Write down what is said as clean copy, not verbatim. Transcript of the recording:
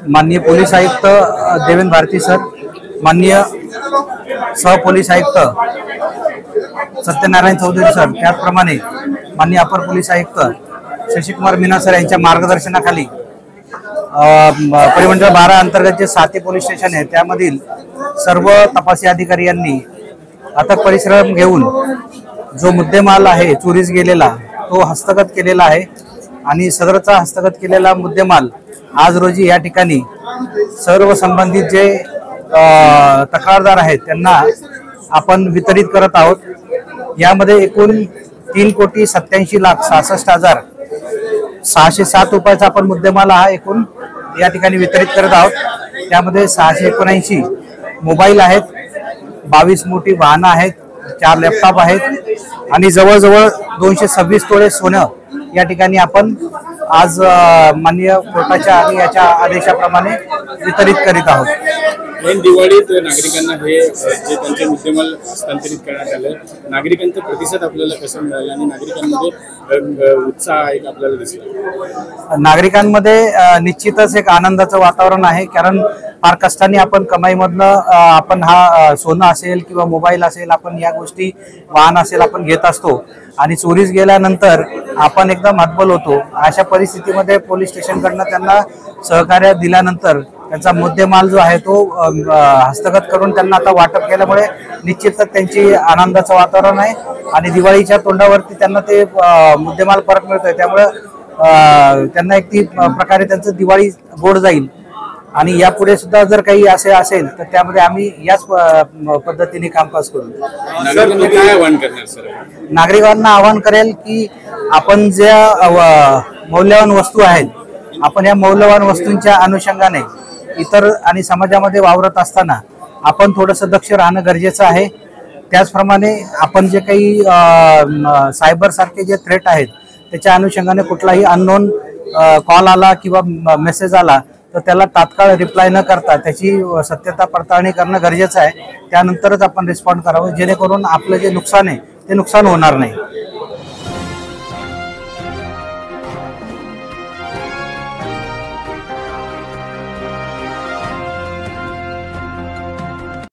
माननीय पोलीस आयुक्त देवेंद्र भारती सर, माननीय सहपोलीस आयुक्त सत्यनारायण चौधरी सर, त्याचप्रमाणे माननीय अपर पोलीस आयुक्त शशिकुमार मीना सर यांच्या मार्गदर्शनाखाली परिमंडळ 12 अंतर्गत जे 7 पोलीस स्टेशन आहे त्यामधील सर्व तपासी अधिकारी यांनी अथक परिश्रम घेऊन जो मुद्देमाल आहे चोरीस गेलेला तो हस्तगत केलेला आहे आणि सदरचा हस्तगत केलेला मुद्देमाल आज रोजी या ठिकाणी सर्व संबंधित जे तक्रारदार आहेत त्यांना आपण वितरित करत आहोत। यामध्ये एकूण 3,87,66,607 रुपयाचा आपण मुद्देमाल हा एकूण या ठिकाणी वितरित करत आहोत। त्यामध्ये 679 मोबाईल आहेत, 22 मोठी वाहनं आहेत, 4 लॅपटॉप आहेत आणि जवळजवळ 226 तोळे सोनं या ठिकाणी आपण आज माननीय कोर्टाच्या आणि याच्या आदेशाप्रमाणे वितरित करीत आहोत। दिवाळीत नागरिकांना हे जे त्यांचे मुद्देमाल हस्तांतरित करण्यात आले, नागरिकांचा प्रतिसाद आपल्याला कसा मिळाला आणि नागरिकांमध्ये उत्साह आहे आपल्याला दिसला? नागरिकांमध्ये निश्चितच एक आनंदाचं वातावरण आहे, कारण फार कष्टाने आपण कमाईमधनं आपण हा सोनं असेल किंवा मोबाईल असेल, आपण या गोष्टी वाहन असेल आपण घेत असतो आणि चोरीस गेल्यानंतर आपण एकदम हतबल होतो। अशा परिस्थितीमध्ये पोलीस स्टेशनकडनं त्यांना सहकार्य दिल्यानंतर त्यांचा मुद्देमाल जो आहे तो हस्तगत करून त्यांना आता वाटप केल्यामुळे निश्चितच त्यांची आनंदाचं वातावरण आहे आणि दिवाळीच्या तोंडावरती त्यांना ते मुद्देमाल परत मिळतोय, त्यामुळे त्यांना एक ती प्रकारे त्यांचं दिवाळी गोड जाईल आणि यापुढे सुद्धा जर काही असे असेल तर त्यामध्ये आम्ही याच पद्धतीने कामकाज करू। नागरिकांना आवाहन करेल की आपण ज्या मौल्यवान वस्तू आहेत, आपण या मौल्यवान वस्तूंच्या अनुषंगाने इतर आणि समाजामध्ये वावरत असताना आपण थोडंसं दक्ष राहणं गरजेचं आहे। त्याचप्रमाणे आपण जे काही सायबर सारखे जे थ्रेट आहेत त्याच्या अनुषंगाने कुठलाही अननोन कॉल आला किंवा मेसेज आला तर त्याला तात्काळ रिप्लाय न करता त्याची सत्यता पडताळणी करणं गरजेचं आहे। त्यानंतरच आपण रिस्पॉन्ड करावं, जेणेकरून आपलं जे नुकसान आहे ते नुकसान होणार नाही।